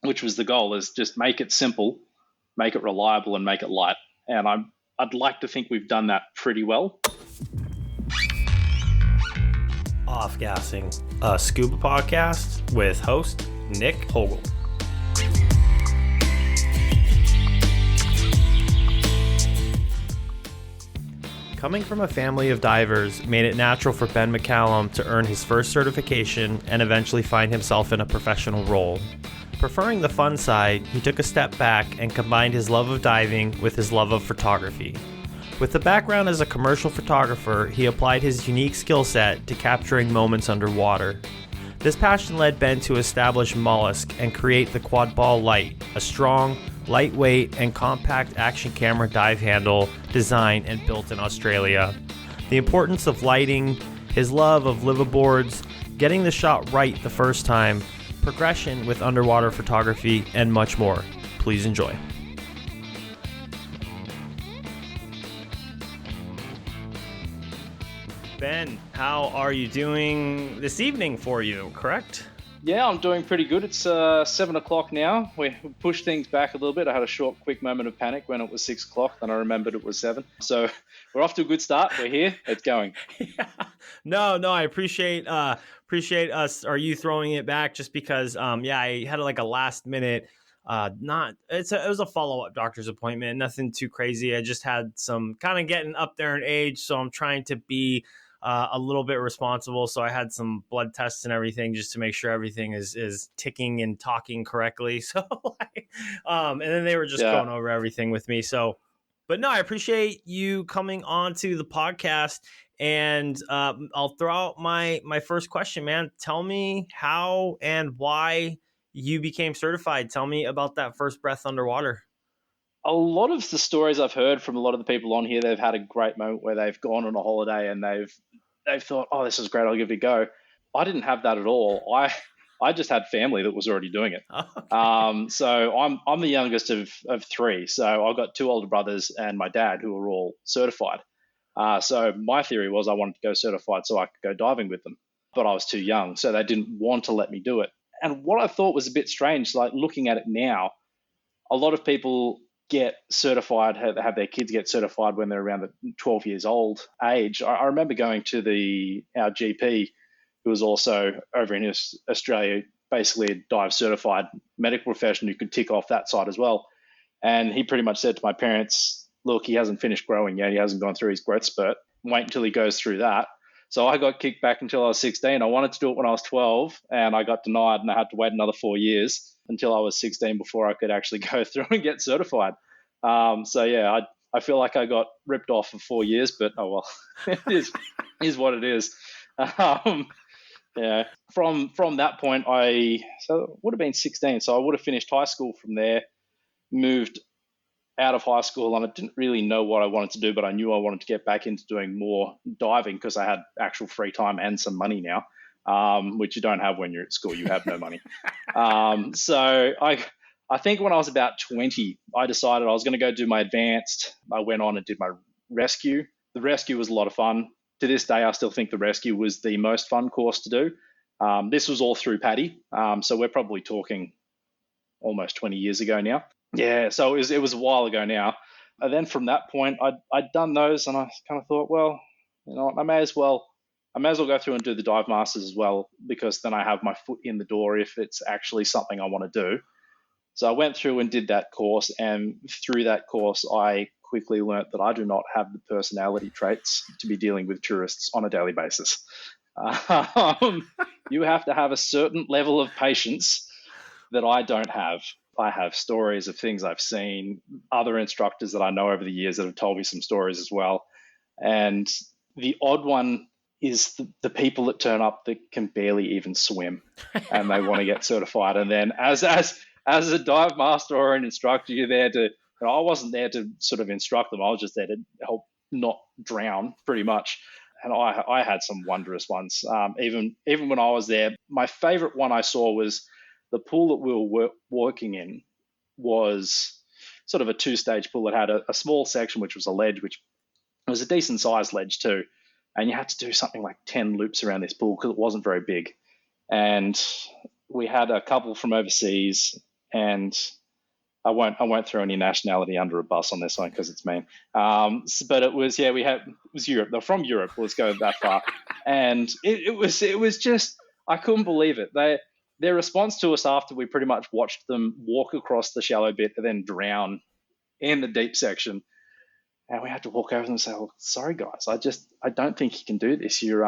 which was the goal, is just make it simple, make it reliable, and make it light. And I'd like to think we've done that pretty well. Off-Gassing, a scuba podcast with host Nick Hogel. Coming from a family of divers made it natural for Ben McCallum to earn his first certification and eventually find himself in a professional role. Preferring the fun side, he took a step back and combined his love of diving with his love of photography. With a background as a commercial photographer, he applied his unique skill set to capturing moments underwater. This passion led Ben to establish Molausk and create the Quadball Lite, a strong, lightweight, and compact action camera dive handle designed and built in Australia. The importance of lighting, his love of liveaboards, getting the shot right the first time, progression with underwater photography, and much more. Please enjoy. Ben, how are you doing this evening for you, correct? Yeah, I'm doing pretty good. It's 7 o'clock now. We pushed things back a little bit. I had a short, quick moment of panic when it was 6 o'clock. Then I remembered it was 7. So we're off to a good start. We're here. It's going. Yeah. No, I appreciate us or you throwing it back just because, I had like a last minute, it was a follow-up doctor's appointment. Nothing too crazy. I just had some kind of getting up there in age. So I'm trying to be a little bit responsible. So I had some blood tests and everything just to make sure everything is ticking and talking correctly. So, and then they were just going over everything with me. So, but no, I appreciate you coming on to the podcast, and I'll throw out my first question, man. Tell me how and why you became certified. Tell me about that first breath underwater. A lot of the stories I've heard from a lot of the people on here, they've had a great moment where they've gone on a holiday and they've thought, oh, this is great, I'll give it a go. I didn't have that at all. I just had family that was already doing it. Okay. So I'm the youngest of 3. So I've got 2 older brothers and my dad who are all certified. So my theory was I wanted to go certified so I could go diving with them, but I was too young, so they didn't want to let me do it. And what I thought was a bit strange, like looking at it now, a lot of people get certified, have their kids get certified when they're around the 12 years old age. I remember going to our GP, who was also over in Australia, basically a dive certified medical professional who could tick off that side as well. And he pretty much said to my parents, look, he hasn't finished growing yet. He hasn't gone through his growth spurt. Wait until he goes through that. So I got kicked back until I was 16. I wanted to do it when I was 12 and I got denied, and I had to wait another 4 years until I was 16 before I could actually go through and get certified. I feel like I got ripped off for 4 years, but oh well, it is what it is. From that point, so it would have been 16. So I would have finished high school from there, moved out of high school, and I didn't really know what I wanted to do, but I knew I wanted to get back into doing more diving because I had actual free time and some money now, which you don't have when you're at school. You have no money. So I think when I was about 20, I decided I was going to go do my advanced. I went on and did my rescue. The rescue was a lot of fun. To this day, I still think the rescue was the most fun course to do. This was all through Paddy. So we're probably talking almost 20 years ago now. Yeah, so it was a while ago now. And then from that point, I'd done those, and I kind of thought, well, you know, I may as well go through and do the dive masters as well, because then I have my foot in the door if it's actually something I want to do. So I went through and did that course, and through that course, I quickly learnt that I do not have the personality traits to be dealing with tourists on a daily basis. You have to have a certain level of patience that I don't have. I have stories of things I've seen, other instructors that I know over the years that have told me some stories as well. And the odd one is the people that turn up that can barely even swim and they want to get certified. And then as a dive master or an instructor, you're there to, I wasn't there to sort of instruct them. I was just there to help not drown pretty much. And I had some wondrous ones. Even when I was there, my favorite one I saw was the pool that we were working in was sort of a 2-stage pool. It had a small section, which was a ledge, which was a decent sized ledge too. And you had to do something like 10 loops around this pool because it wasn't very big. And we had a couple from overseas, and I won't throw any nationality under a bus on this one because it's mean. But it was, yeah, it was Europe. They're from Europe. Let's go that far. And it was just, I couldn't believe it. Their response to us after we pretty much watched them walk across the shallow bit and then drown in the deep section. And we had to walk over them and say, "Oh, sorry guys, I don't think you can do this. You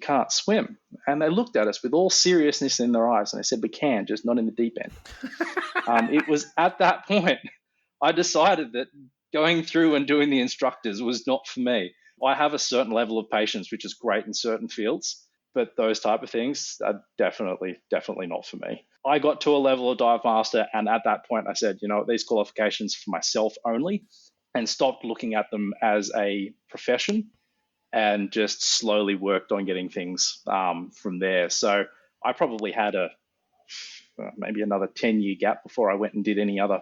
can't swim." And they looked at us with all seriousness in their eyes and they said, "We can, just not in the deep end." It was at that point I decided that going through and doing the instructors was not for me. I have a certain level of patience, which is great in certain fields, but those type of things are definitely not for me. I got to a level of dive master, and at that point I said, you know, these qualifications for myself only, and stopped looking at them as a profession and just slowly worked on getting things from there. So I probably had maybe another 10-year gap before I went and did any other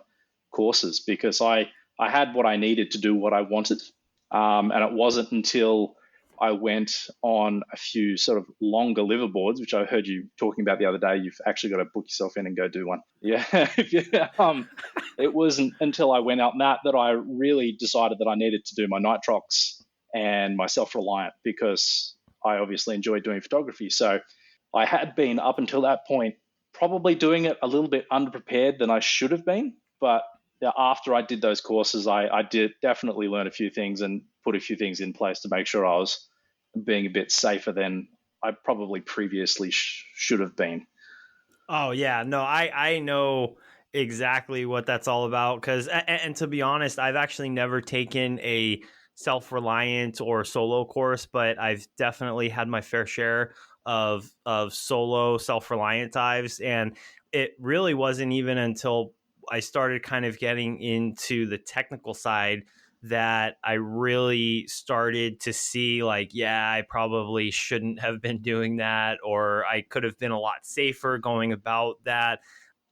courses, because I had what I needed to do what I wanted. And it wasn't until I went on a few sort of longer liveaboards, which I heard you talking about the other day. You've actually got to book yourself in and go do one. Yeah. It wasn't until I went out on that I really decided that I needed to do my nitrox and my self-reliant, because I obviously enjoy doing photography. So I had been, up until that point, probably doing it a little bit underprepared than I should have been. But after I did those courses, I did definitely learn a few things and put a few things in place to make sure I was being a bit safer than I probably previously should have been. Oh yeah, no, I know exactly what that's all about, because and to be honest, I've actually never taken a self-reliant or solo course, but I've definitely had my fair share of solo self-reliant dives, and it really wasn't even until I started kind of getting into the technical side that I really started to see, like, yeah, I probably shouldn't have been doing that, or I could have been a lot safer going about that.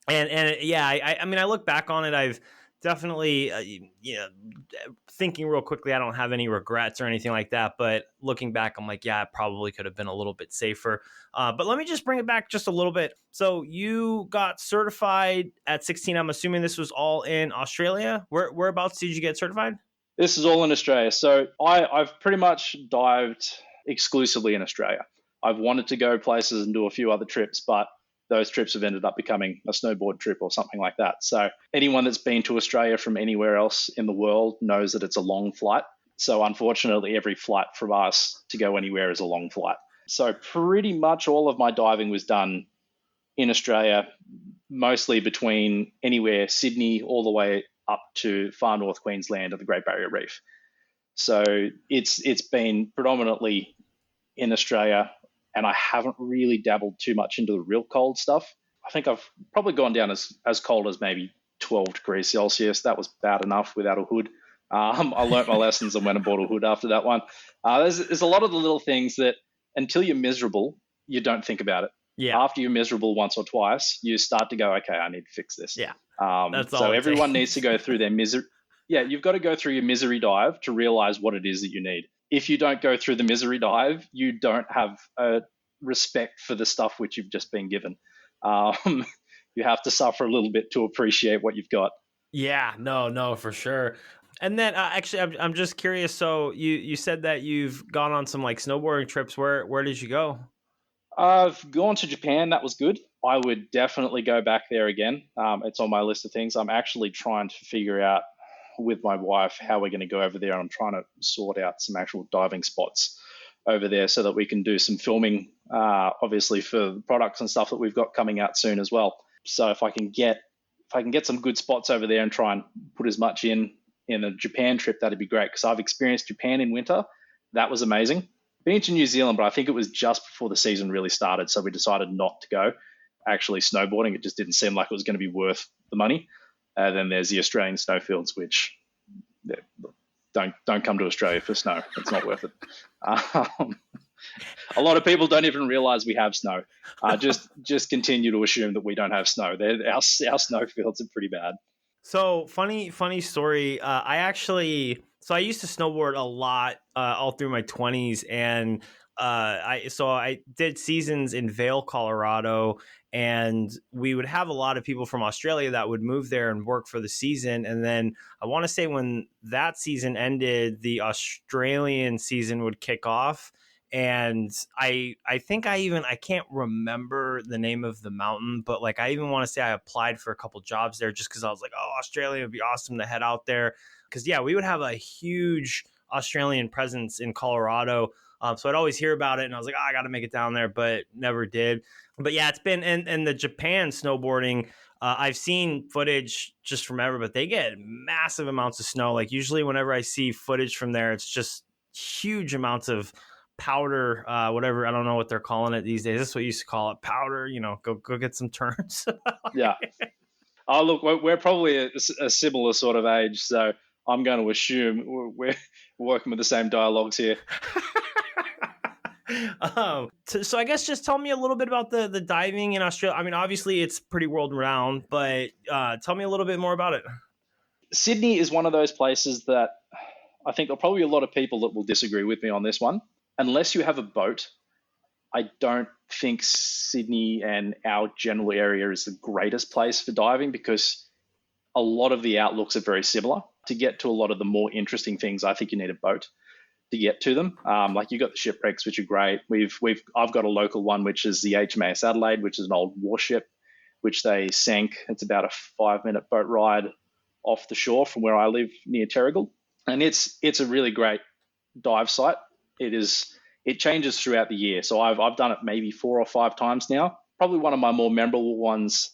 And yeah, I mean, I look back on it, I've definitely, thinking real quickly, I don't have any regrets or anything like that. But looking back, I'm like, yeah, I probably could have been a little bit safer. But let me just bring it back just a little bit. So you got certified at 16. I'm assuming this was all in Australia. Whereabouts did you get certified? This is all in Australia. So I've pretty much dived exclusively in Australia. I've wanted to go places and do a few other trips, but those trips have ended up becoming a snowboard trip or something like that. So anyone that's been to Australia from anywhere else in the world knows that it's a long flight. So unfortunately, every flight from us to go anywhere is a long flight. So pretty much all of my diving was done in Australia, mostly between anywhere Sydney all the way up to far north Queensland and the Great Barrier Reef. So it's been predominantly in Australia, and I haven't really dabbled too much into the real cold stuff. I think I've probably gone down as cold as maybe 12 degrees Celsius. That was bad enough without a hood. I learnt my lessons and went and bought a hood after that one. There's a lot of the little things that until you're miserable, you don't think about it. Yeah. After you're miserable once or twice, you start to go, okay, I need to fix this. Yeah. So everyone needs to go through their misery. Yeah, you've got to go through your misery dive to realize what it is that you need. If you don't go through the misery dive, you don't have a respect for the stuff which you've just been given. You have to suffer a little bit to appreciate what you've got. Yeah, no, for sure. And then actually, I'm just curious. So you said that you've gone on some like snowboarding trips. Where did you go? I've gone to Japan. That was good. I would definitely go back there again. It's on my list of things. I'm actually trying to figure out with my wife how we're going to go over there. I'm trying to sort out some actual diving spots over there so that we can do some filming, obviously for the products and stuff that we've got coming out soon as well. So if I can get some good spots over there and try and put as much in a Japan trip, that'd be great, because I've experienced Japan in winter. That was amazing. Been to New Zealand, but I think it was just before the season really started, so we decided not to go actually snowboarding. It just didn't seem like it was going to be worth the money. Then there's the Australian snowfields, which don't come to Australia for snow. It's not worth it. A lot of people don't even realize we have snow. Just continue to assume that we don't have snow. Our snowfields are pretty bad. So funny story. I used to snowboard a lot all through my 20s, and I did seasons in Vail, Colorado, And we would have a lot of people from Australia that would move there and work for the season. And then I want to say when that season ended, the Australian season would kick off. And I think I can't remember the name of the mountain, but like I even want to say I applied for a couple jobs there just because I was like, oh, Australia would be awesome to head out there. Because yeah, we would have a huge Australian presence in Colorado. So I'd always hear about it and I was like, oh, I got to make it down there, but never did. But yeah, it's been, and the Japan snowboarding, I've seen footage just from ever, but they get massive amounts of snow. Like usually whenever I see footage from there, it's just huge amounts of powder, whatever. I don't know what they're calling it these days. That's what you used to call it, powder. Go get some turns. Yeah. Oh, look, we're probably a similar sort of age, so I'm going to assume we're working with the same dialogues here. So I guess just tell me a little bit about the diving in Australia. I mean, obviously it's pretty world renowned, but tell me a little bit more about it. Sydney is one of those places that I think there are probably a lot of people that will disagree with me on this one. Unless you have a boat, I don't think Sydney and our general area is the greatest place for diving because a lot of the outlooks are very similar. To get to a lot of the more interesting things, I think you need a boat to get to them. Like you got the shipwrecks, which are great. I've got a local one, which is the HMAS Adelaide, which is an old warship, which they sank. It's about a 5-minute boat ride off the shore from where I live near Terrigal, and it's a really great dive site. It changes throughout the year, so I've done it maybe 4 or 5 times now. Probably one of my more memorable ones.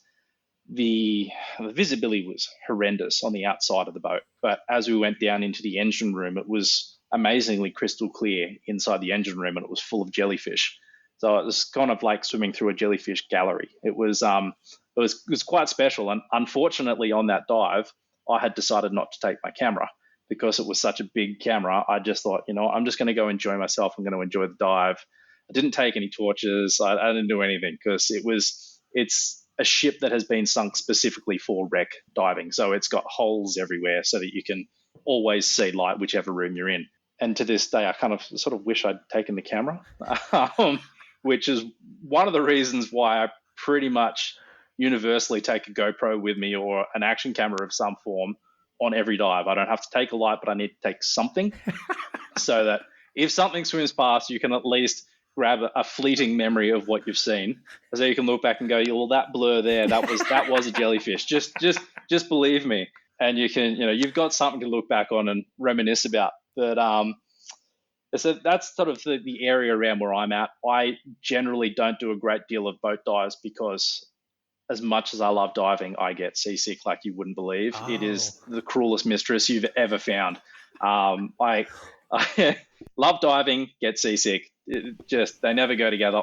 The visibility was horrendous on the outside of the boat, but as we went down into the engine room, it was amazingly crystal clear inside the engine room, and it was full of jellyfish. So it was kind of like swimming through a jellyfish gallery. It was quite special, and unfortunately on that dive, I had decided not to take my camera because it was such a big camera. I just thought, I'm just going to go enjoy myself. I'm going to enjoy the dive. I didn't take any torches. I didn't do anything because it's a ship that has been sunk specifically for wreck diving. So it's got holes everywhere so that you can always see light whichever room you're in. And to this day, I kind of sort of wish I'd taken the camera, which is one of the reasons why I pretty much universally take a GoPro with me or an action camera of some form on every dive. I don't have to take a light, but I need to take something so that if something swims past, you can at least grab a fleeting memory of what you've seen, so you can look back and go, well, that blur there, that was a jellyfish. Just believe me, and you can, you've got something to look back on and reminisce about. But so that's sort of the area around where I'm at. I generally don't do a great deal of boat dives because, as much as I love diving, I get seasick like you wouldn't believe. Oh. It is the cruelest mistress you've ever found. I love diving, get seasick. They never go together.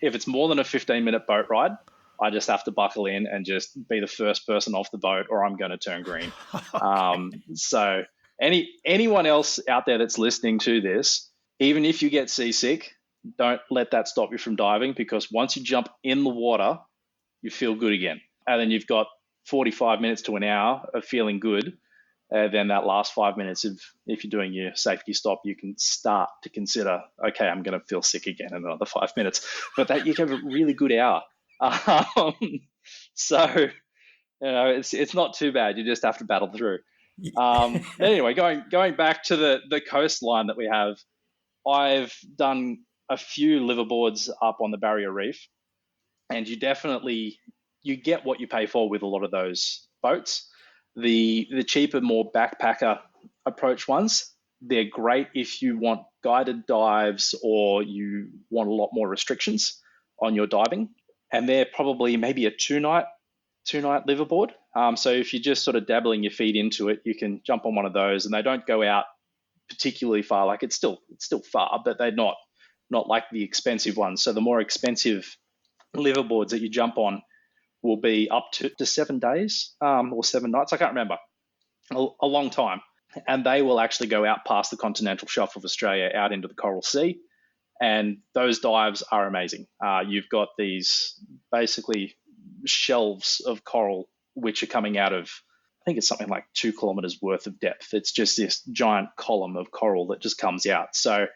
If it's more than a 15-minute boat ride, I just have to buckle in and just be the first person off the boat, or I'm going to turn green. So anyone else out there that's listening to this, even if you get seasick, don't let that stop you from diving, because once you jump in the water, you feel good again. And then you've got 45 minutes to an hour of feeling good. Then that last 5 minutes, if you're doing your safety stop, you can start to consider, okay, I'm going to feel sick again in another 5 minutes. But that you have a really good hour. So, it's not too bad. You just have to battle through. Anyway, going back to the coastline that we have, I've done a few liveaboards up on the Barrier Reef, and you get what you pay for with a lot of those boats. The cheaper, more backpacker approach ones, they're great if you want guided dives or you want a lot more restrictions on your diving. And they're probably maybe a two-night liveaboard. So if you're just sort of dabbling your feet into it, you can jump on one of those, and they don't go out particularly far. Like it's still far, but they're not like the expensive ones. So the more expensive liveaboards that you jump on will be up to 7 days or 7 nights. I can't remember. A long time. And they will actually go out past the continental shelf of Australia out into the Coral Sea. And those dives are amazing. You've got these basically shelves of coral which are coming out of, I think it's something like 2 kilometers worth of depth. It's just this giant column of coral that just comes out. So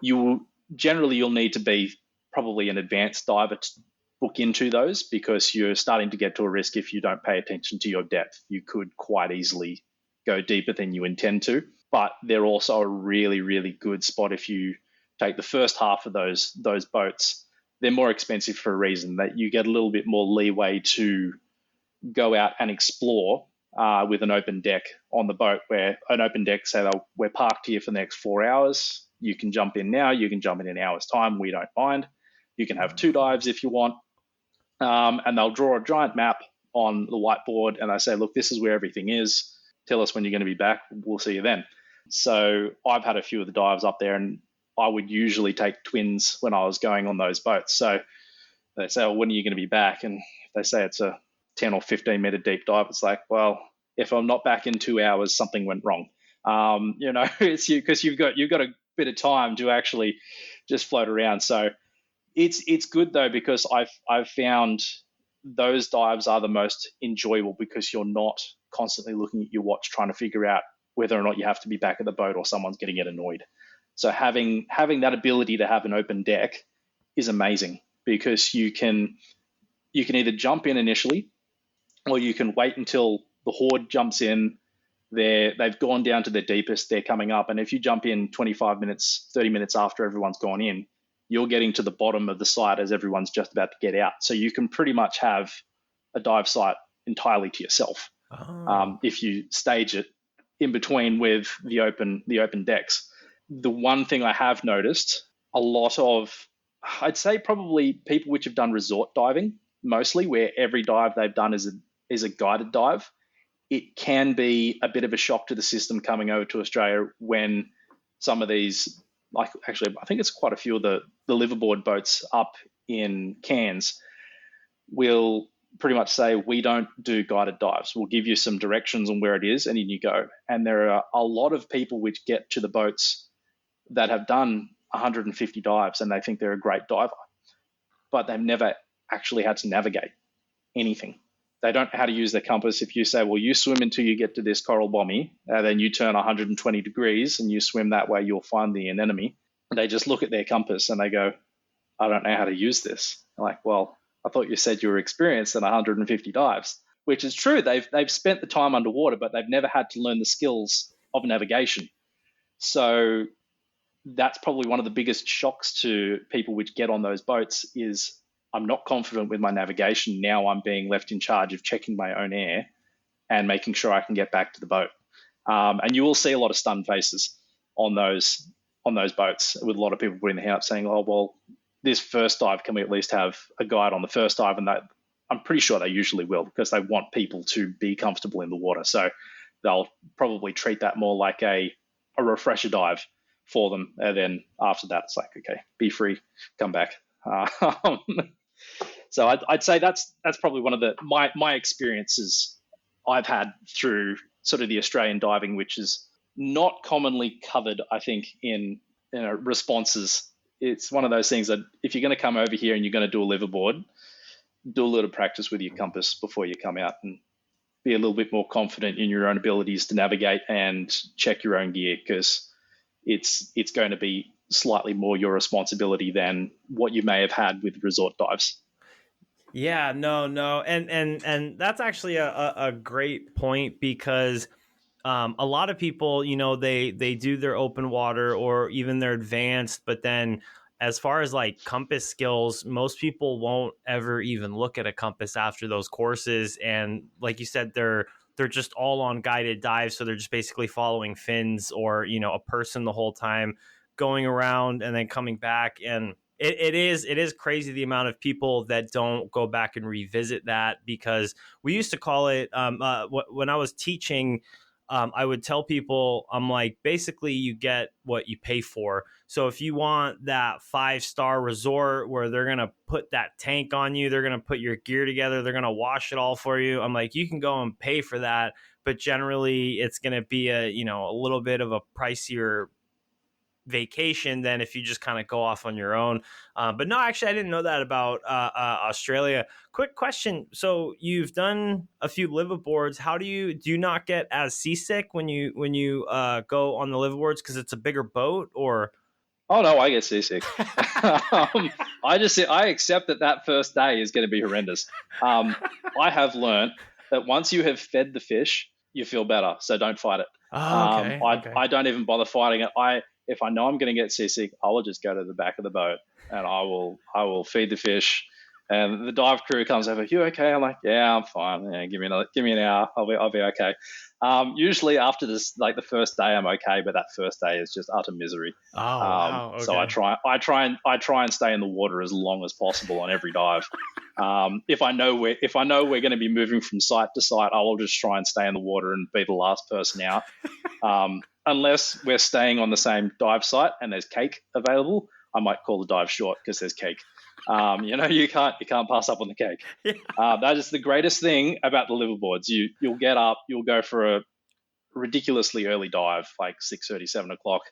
you'll need to be probably an advanced diver book into those because you're starting to get to a risk if you don't pay attention to your depth. You could quite easily go deeper than you intend to, but they're also a really, really good spot if you take the first half of those boats. They're more expensive for a reason, that you get a little bit more leeway to go out and explore with an open deck on the boat, where an open deck, say we're parked here for the next 4 hours. You can jump in now, you can jump in an hour's time. We don't mind. You can have 2 dives if you want. And they'll draw a giant map on the whiteboard and they say, look, this is where everything is. Tell us when you're going to be back. We'll see you then. So I've had a few of the dives up there, and I would usually take twins when I was going on those boats. So they say, well, when are you going to be back? And if they say it's a 10 or 15 meter deep dive, it's like, well, if I'm not back in 2 hours, something went wrong. It's because you've got a bit of time to actually just float around. So it's good though, because I've found those dives are the most enjoyable because you're not constantly looking at your watch trying to figure out whether or not you have to be back at the boat or someone's going to get annoyed. So having that ability to have an open deck is amazing, because you can either jump in initially, or you can wait until the horde jumps in. They've gone down to their deepest, they're coming up, and if you jump in 25 minutes, 30 minutes after everyone's gone in, you're getting to the bottom of the site as everyone's just about to get out. So you can pretty much have a dive site entirely to yourself if you stage it in between with the open decks. The one thing I have noticed, a lot of, I'd say probably people which have done resort diving, mostly, where every dive they've done is a guided dive. It can be a bit of a shock to the system coming over to Australia when some of these, like actually, I think it's quite a few of the liveaboard boats up in Cairns will pretty much say, we don't do guided dives. We'll give you some directions on where it is and in you go. And there are a lot of people which get to the boats that have done 150 dives and they think they're a great diver, but they've never actually had to navigate anything. They don't know how to use their compass. If you say, well, you swim until you get to this coral bommy, then you turn 120 degrees and you swim that way, you'll find the anemone. They just look at their compass and they go, I don't know how to use this. I'm like, well, I thought you said you were experienced in 150 dives, which is true. They've spent the time underwater, but they've never had to learn the skills of navigation. So that's probably one of the biggest shocks to people which get on those boats is, I'm not confident with my navigation. Now I'm being left in charge of checking my own air and making sure I can get back to the boat. And you will see a lot of stunned faces on those boats, with a lot of people putting their hand up saying, oh, well, this first dive, can we at least have a guide on the first dive? And that, I'm pretty sure they usually will, because they want people to be comfortable in the water. So they'll probably treat that more like a refresher dive for them. And then after that, it's like, okay, be free, come back. So I'd say that's probably one of my experiences I've had through sort of the Australian diving, which is not commonly covered, I think, in responses. It's one of those things that if you're going to come over here and you're going to do a liveaboard, do a little practice with your compass before you come out and be a little bit more confident in your own abilities to navigate and check your own gear, because it's going to be slightly more your responsibility than what you may have had with resort dives. Yeah, no. And that's actually a great point, because a lot of people, they do their open water or even their advanced, but then as far as like compass skills, most people won't ever even look at a compass after those courses. And like you said, they're just all on guided dives. So they're just basically following fins or, a person the whole time, going around and then coming back. And it is crazy the amount of people that don't go back and revisit that, because we used to call it when I was teaching, I would tell people, I'm like, basically you get what you pay for. So if you want that 5-star resort where they're going to put that tank on you, they're going to put your gear together, they're going to wash it all for you, I'm like, you can go and pay for that. But generally it's going to be a little bit of a pricier vacation than if you just kind of go off on your own. But no, actually, I didn't know that about Australia. Quick question. So you've done a few liveaboards. How do you not get as seasick when you go on the liveaboards because it's a bigger boat, or? Oh no, I get seasick. I accept that first day is going to be horrendous. I have learnt that once you have fed the fish, you feel better. So don't fight it. Oh, okay. Okay. I don't even bother fighting it. If I know I'm going to get seasick, I will just go to the back of the boat and I will feed the fish. And the dive crew comes over. You okay? I'm like, yeah, I'm fine. Yeah, give me an hour. I'll be okay. Usually after this, like the first day, I'm okay, but that first day is just utter misery. Oh, wow. So Okay. I try and stay in the water as long as possible on every dive. If I know we're going to be moving from site to site, I will just try and stay in the water and be the last person out. Unless we're staying on the same dive site and there's cake available, I might call the dive short because there's cake. You can't pass up on the cake. Yeah. That is the greatest thing about the liveaboards. You'll get up, you'll go for a ridiculously early dive, like 6:30, 7 o'clock.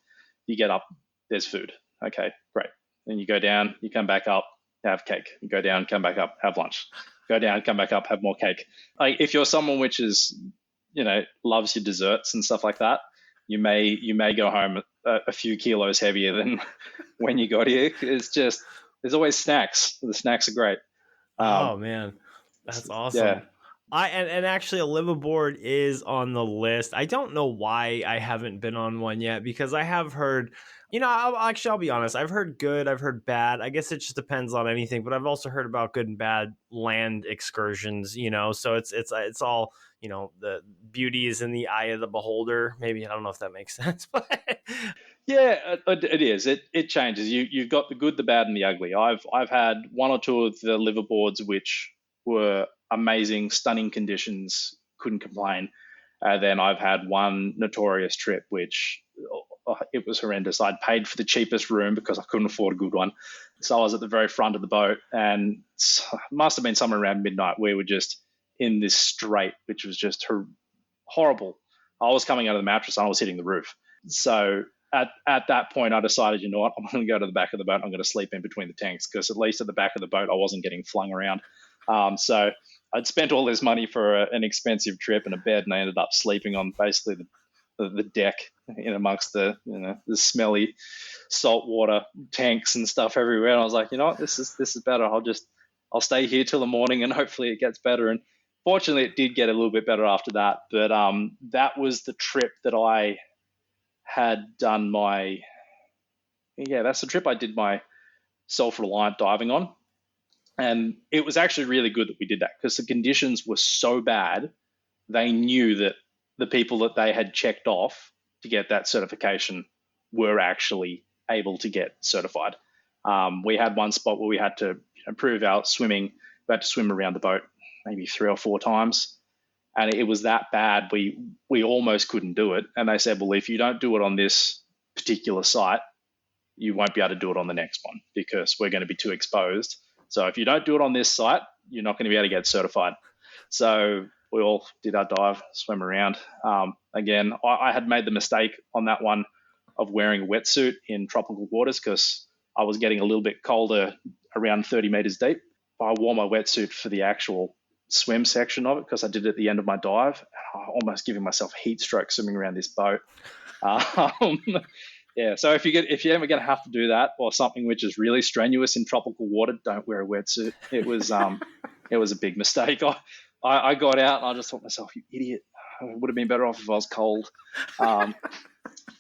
You get up, there's food. Okay, great. Then you go down, you come back up, have cake. You go down, come back up, have lunch. Go down, come back up, have more cake. Like if you're someone which is, loves your desserts and stuff like that, you may go home a few kilos heavier than when you got here. It's just there's always snacks. The snacks are great. Oh man, that's awesome. Yeah. And actually a liveaboard is on the list. I don't know why I haven't been on one yet because I have heard, I'll be honest. I've heard good, I've heard bad. I guess it just depends on anything, but I've also heard about good and bad land excursions, so it's all, the beauty is in the eye of the beholder. Maybe, I don't know if that makes sense, but Yeah, it is. It changes. You've got the good, the bad, and the ugly. I've had one or two of the liveaboards which were amazing, stunning conditions, couldn't complain. Then I've had one notorious trip which it was horrendous. I'd paid for the cheapest room because I couldn't afford a good one, so I was at the very front of the boat, and it must have been somewhere around midnight. We were just in this strait, which was just horrible. I was coming out of the mattress and I was hitting the roof. So at that point, I decided, you know what, I'm going to go to the back of the boat. I'm going to sleep in between the tanks because at least at the back of the boat, I wasn't getting flung around. So I'd spent all this money for an expensive trip and a bed, and I ended up sleeping on basically the deck in amongst the smelly saltwater tanks and stuff everywhere. And I was like, you know what, this is better. I'll stay here till the morning and hopefully it gets better. And fortunately, it did get a little bit better after that. But that was the trip that I had done that's the trip I did my self-reliant diving on. And it was actually really good that we did that because the conditions were so bad, they knew that the people that they had checked off to get that certification were actually able to get certified. We had one spot where we had to improve our swimming. We had to swim around the boat maybe 3 or 4 times. And it was that bad, we almost couldn't do it. And they said, well, if you don't do it on this particular site, you won't be able to do it on the next one because we're going to be too exposed. So if you don't do it on this site, you're not going to be able to get certified. So we all did our dive, swim around. Again, I had made the mistake on that one of wearing a wetsuit in tropical waters because I was getting a little bit colder around 30 meters deep. I wore my wetsuit for the actual swim section of it because I did it at the end of my dive. Almost giving myself heat stroke swimming around this boat. Yeah, so if you're ever going to have to do that or something which is really strenuous in tropical water, don't wear a wetsuit. It was a big mistake. I got out and I just thought to myself, you idiot. It would have been better off if I was cold. But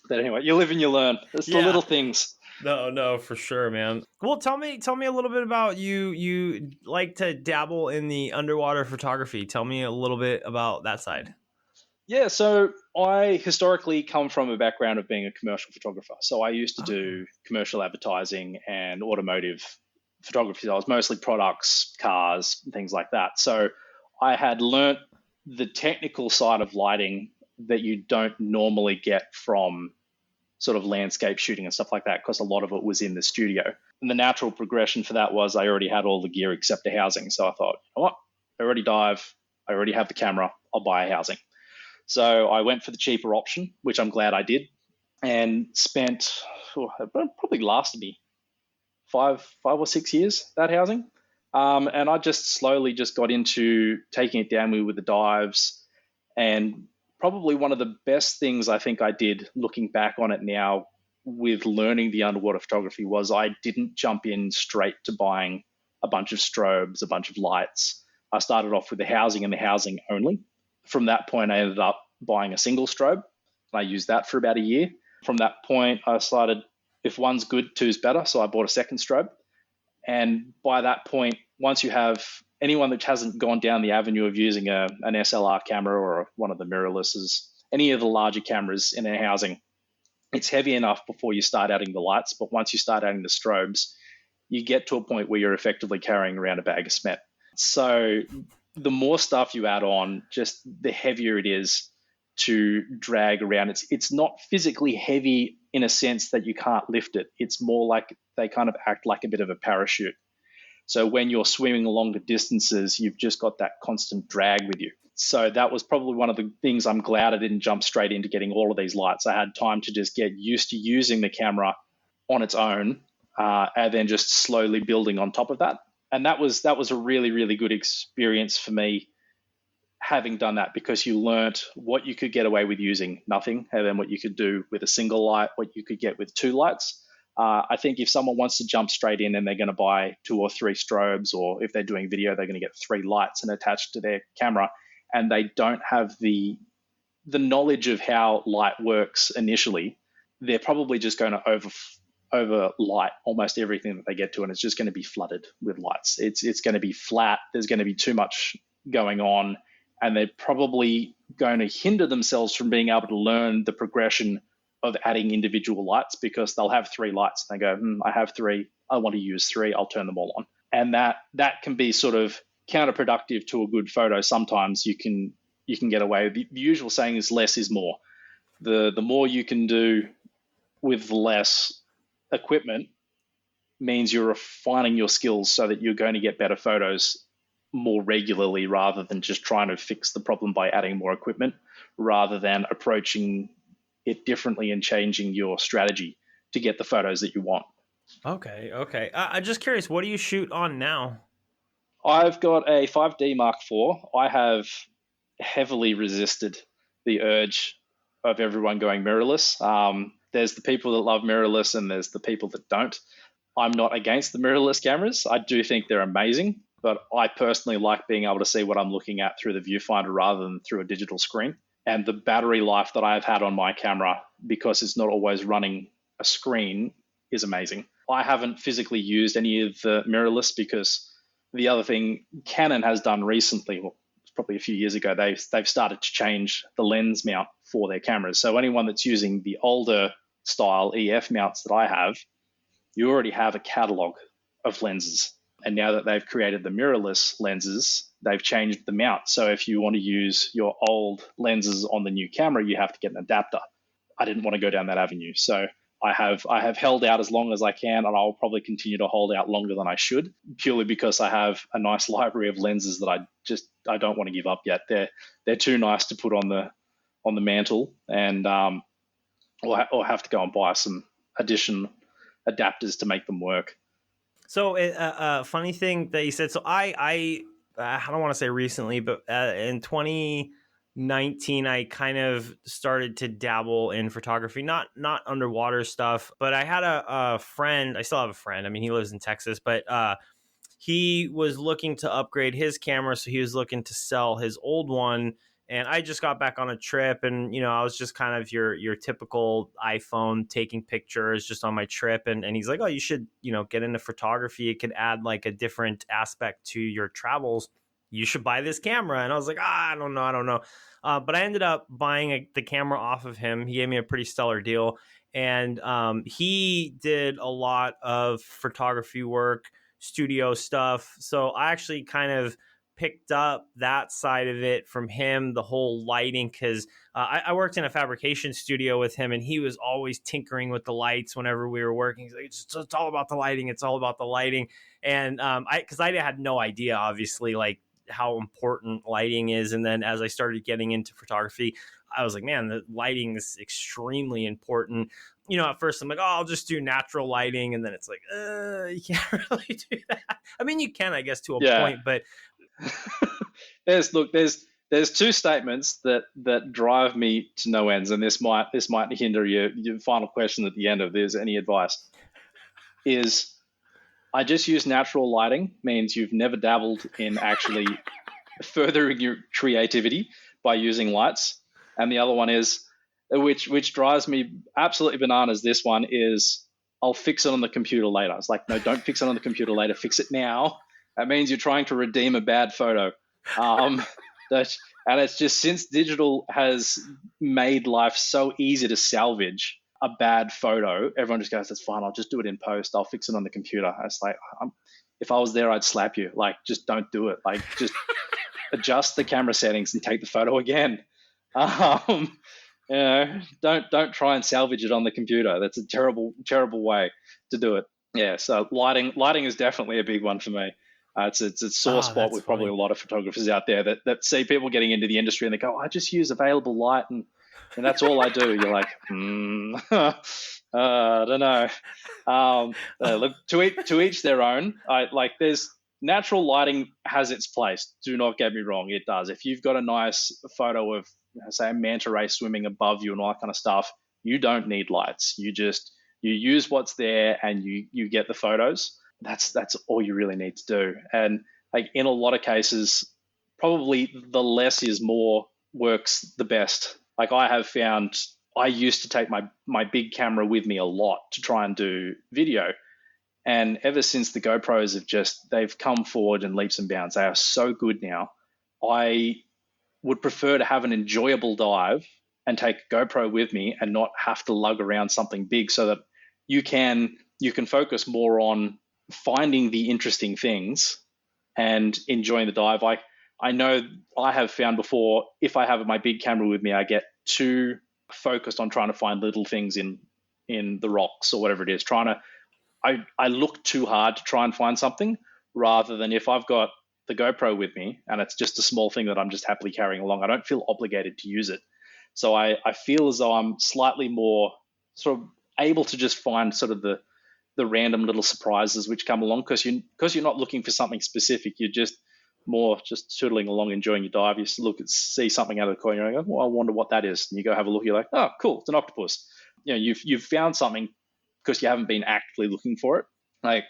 anyway, you live and you learn. It's the little things. No, for sure, man. Well, tell me a little bit about you. You like to dabble in the underwater photography. Tell me a little bit about that side. Yeah, so I historically come from a background of being a commercial photographer. So I used to do commercial advertising and automotive photography. So I was mostly products, cars, and things like that. So I had learnt the technical side of lighting that you don't normally get from sort of landscape shooting and stuff like that because a lot of it was in the studio. And the natural progression for that was I already had all the gear except the housing. So I thought, you know what? I already dive. I already have the camera. I'll buy a housing. So I went for the cheaper option, which I'm glad I did, and spent it probably lasted me 5 or 6 years, that housing. And I just slowly just got into taking it down with the dives. And probably one of the best things I think I did looking back on it now with learning the underwater photography was I didn't jump in straight to buying a bunch of strobes, a bunch of lights. I started off with the housing and the housing only. From that point, I ended up buying a single strobe. I used that for about a year. From that point, I decided if one's good, two's better. So I bought a second strobe. And by that point, once you have anyone that hasn't gone down the avenue of using an SLR camera or one of the mirrorlesses, any of the larger cameras in their housing, it's heavy enough before you start adding the lights. But once you start adding the strobes, you get to a point where you're effectively carrying around a bag of cement. So the more stuff you add on, just the heavier it is to drag around. It's not physically heavy in a sense that you can't lift it. It's more like they kind of act like a bit of a parachute. So when you're swimming longer distances, you've just got that constant drag with you. So that was probably one of the things I'm glad I didn't jump straight into getting all of these lights. I had time to just get used to using the camera on its own, and then just slowly building on top of that. And that was a really, really good experience for me, having done that, because you learnt what you could get away with using nothing, and then what you could do with a single light, what you could get with two lights. I think if someone wants to jump straight in and they're going to buy 2 or 3 strobes, or if they're doing video, they're going to get 3 lights and attached to their camera, and they don't have the knowledge of how light works initially, they're probably just going to over light almost everything that they get to, and it's just going to be flooded with lights. It's going to be flat. There's going to be too much going on, and they're probably going to hinder themselves from being able to learn the progression of adding individual lights, because they'll have 3 lights and they go, I have 3, I want to use 3, I'll turn them all on. And that can be sort of counterproductive to a good photo. Sometimes you can get away. The usual saying is less is more. The more you can do with less equipment means you're refining your skills so that you're going to get better photos more regularly, rather than just trying to fix the problem by adding more equipment, rather than approaching it differently and changing your strategy to get the photos that you want. Okay. I'm just curious, what do you shoot on now? I've got a 5D Mark IV. I have heavily resisted the urge of everyone going mirrorless. There's the people that love mirrorless and there's the people that don't. I'm not against the mirrorless cameras. I do think they're amazing, but I personally like being able to see what I'm looking at through the viewfinder rather than through a digital screen. And the battery life that I've had on my camera, because it's not always running a screen, is amazing. I haven't physically used any of the mirrorless, because the other thing Canon has done recently, well, it's probably a few years ago, they've started to change the lens mount for their cameras. So anyone that's using the older style EF mounts that I have, you already have a catalog of lenses. And now that they've created the mirrorless lenses, they've changed the mount. So if you want to use your old lenses on the new camera, you have to get an adapter. I didn't want to go down that avenue. So I have held out as long as I can, and I'll probably continue to hold out longer than I should, purely because I have a nice library of lenses that I don't want to give up yet. They're too nice to put on the mantle, and or have to go and buy some additional adapters to make them work. So funny thing that you said. So I don't want to say recently, but in 2019, I kind of started to dabble in photography, not underwater stuff, but I had a friend. I still have a friend. I mean, he lives in Texas, but he was looking to upgrade his camera, so he was looking to sell his old one. And I just got back on a trip, and I was just kind of your typical iPhone taking pictures just on my trip. And he's like, "Oh, you should get into photography. It could add like a different aspect to your travels. You should buy this camera." And I was like, I don't know. But I ended up buying the camera off of him. He gave me a pretty stellar deal, and he did a lot of photography work, studio stuff. So I actually kind of picked up that side of it from him, the whole lighting, because I worked in a fabrication studio with him, and he was always tinkering with the lights whenever we were working. He's like, it's all about the lighting. It's all about the lighting. And because I had no idea, obviously, like how important lighting is. And then as I started getting into photography, I was like, man, the lighting is extremely important. At first I'm like, oh, I'll just do natural lighting. And then it's like, you can't really do that. I mean, you can, I guess, to a point, but there's there's two statements that drive me to no ends, and this might hinder your final question at the end of there's any advice. Is I just use natural lighting means you've never dabbled in actually furthering your creativity by using lights. And the other one is, which drives me absolutely bananas, this one is, I'll fix it on the computer later. It's like, no, don't fix it on the computer later. Fix it now. That means you're trying to redeem a bad photo. And it's just, since digital has made life so easy to salvage a bad photo, everyone just goes, that's fine, I'll just do it in post, I'll fix it on the computer. It's like, if I was there, I'd slap you. Like, just don't do it. Like, just adjust the camera settings and take the photo again. Don't try and salvage it on the computer. That's a terrible way to do it. Yeah, so lighting is definitely a big one for me. It's a sore spot with probably a lot of photographers out there that see people getting into the industry and they go, I just use available light and that's all I do. You're like, I don't know. Look, to each their own. There's natural lighting has its place. Do not get me wrong, it does. If you've got a nice photo of, say, a manta ray swimming above you and all that kind of stuff, you don't need lights. You use what's there and you get the photos. That's all you really need to do. And like in a lot of cases, probably the less is more works the best. Like I have found, I used to take my big camera with me a lot to try and do video. And ever since the GoPros they've come forward in leaps and bounds. They are so good now. I would prefer to have an enjoyable dive and take a GoPro with me and not have to lug around something big, so that you can focus more on finding the interesting things and enjoying the dive. Like I know I have found before, if I have my big camera with me, I get too focused on trying to find little things in the rocks or whatever it is. I look too hard to try and find something, rather than if I've got the GoPro with me and it's just a small thing that I'm just happily carrying along, I don't feel obligated to use it. So I feel as though I'm slightly more sort of able to just find sort of the random little surprises which come along, because you're not looking for something specific. You're just more just tootling along, enjoying your dive. You see something out of the corner, and you go, well, I wonder what that is. And you go have a look. You're like, oh, cool, it's an octopus. You've found something because you haven't been actively looking for it. Like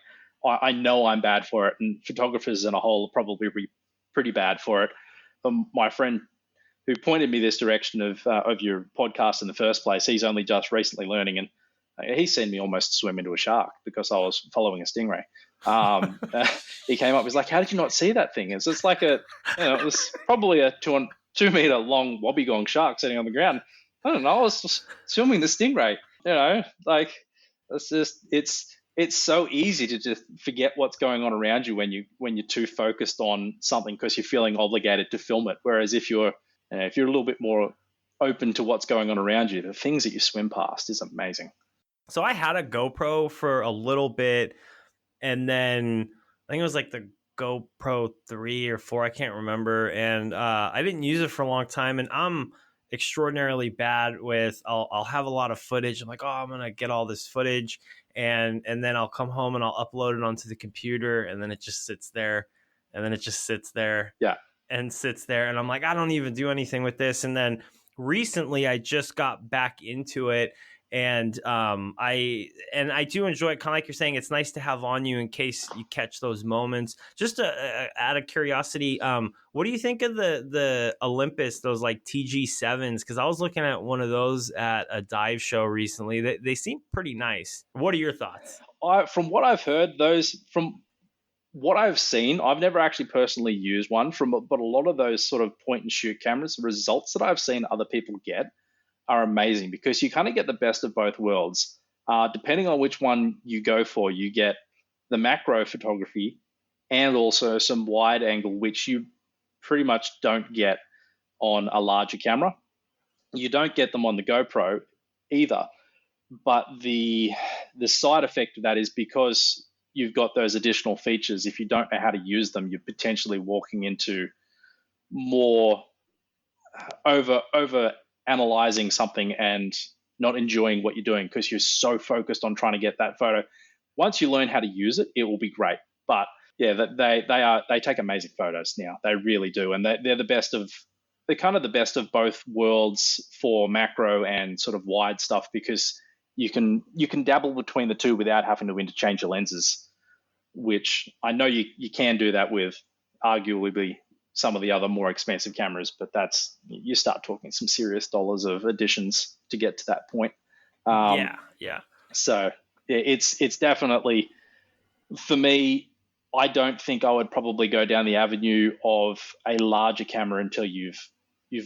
I know I'm bad for it, and photographers in a whole are probably pretty bad for it. My friend who pointed me this direction of your podcast in the first place, he's only just recently learning, and he's seen me almost swim into a shark because I was following a stingray. He came up, he's like, how did you not see that thing? It's like it was probably a 2 meter long wobbegong shark sitting on the ground. I don't know, I was just swimming the stingray. It's so easy to just forget what's going on around you when you're too focused on something because you're feeling obligated to film it. Whereas if you're a little bit more open to what's going on around you, the things that you swim past is amazing. So I had a GoPro for a little bit, and then I think it was like the GoPro 3 or 4, I can't remember, and I didn't use it for a long time, and I'm extraordinarily bad with, I'll have a lot of footage. I'm like, oh, I'm gonna get all this footage, and then I'll come home and I'll upload it onto the computer, and then it just sits there, and then it just sits there, and sits there, and I'm like, I don't even do anything with this. And then recently I just got back into it, and I do enjoy it. Kind of like you're saying, it's nice to have on you in case you catch those moments. Just out of curiosity, what do you think of the Olympus, those like TG7s? Because I was looking at one of those at a dive show recently. They seem pretty nice. What are your thoughts? From what I've heard, from what I've seen, I've never actually personally used one, but a lot of those sort of point and shoot cameras, the results that I've seen other people get are amazing, because you kind of get the best of both worlds. Depending on which one you go for, you get the macro photography and also some wide angle, which you pretty much don't get on a larger camera. You don't get them on the GoPro either. But the side effect of that is, because you've got those additional features, if you don't know how to use them, you're potentially walking into more over analyzing something and not enjoying what you're doing because you're so focused on trying to get that photo. Once you learn how to use it, it will be great. But yeah, they take amazing photos now. They really do, and they're the best of they're kind of the best of both worlds for macro and sort of wide stuff, because you can dabble between the two without having to interchange your lenses, which I know you can do that with arguably some of the other more expensive cameras, but that's, you start talking some serious dollars of additions to get to that point. Yeah. So it's definitely, for me, I don't think I would probably go down the avenue of a larger camera until you've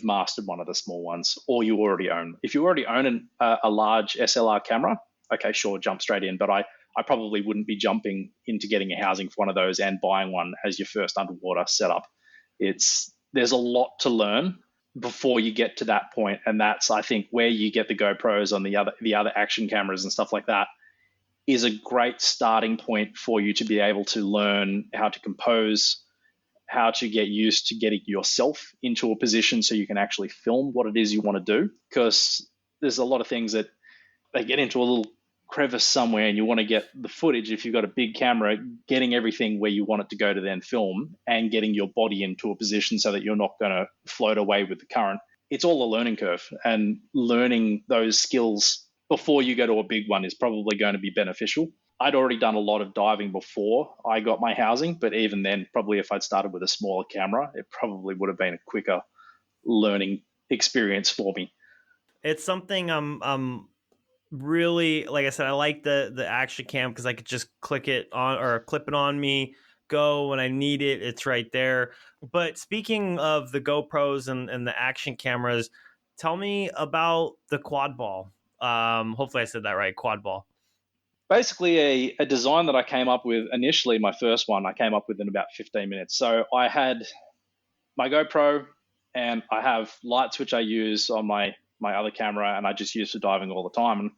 mastered one of the small ones, or you already own. If you already own a large SLR camera, okay, sure, jump straight in. But I probably wouldn't be jumping into getting a housing for one of those and buying one as your first underwater setup. There's a lot to learn before you get to that point, and that's, I think, where you get the GoPros on the other action cameras and stuff like that is a great starting point for you to be able to learn how to compose, how to get used to getting yourself into a position so you can actually film what it is you want to do. Because there's a lot of things that they get into a little crevice somewhere and you want to get the footage. If you've got a big camera, getting everything where you want it to go to then film, and getting your body into a position so that you're not going to float away with the current. It's all a learning curve, and learning those skills before you go to a big one is probably going to be beneficial. I'd already done a lot of diving before I got my housing, but even then, probably if I'd started with a smaller camera, it probably would have been a quicker learning experience for me. It's something I'm really, like I said, I like the action cam because I could just click it on or clip it on me, go when I need it. It's right there. But speaking of the GoPros and the action cameras, tell me about the Quadball. Hopefully I said that right, Quadball. Basically, a design that I came up with initially, my first one, I came up with in about 15 minutes. So I had my GoPro, and I have lights which I use on my other camera, and I just use for diving all the time. And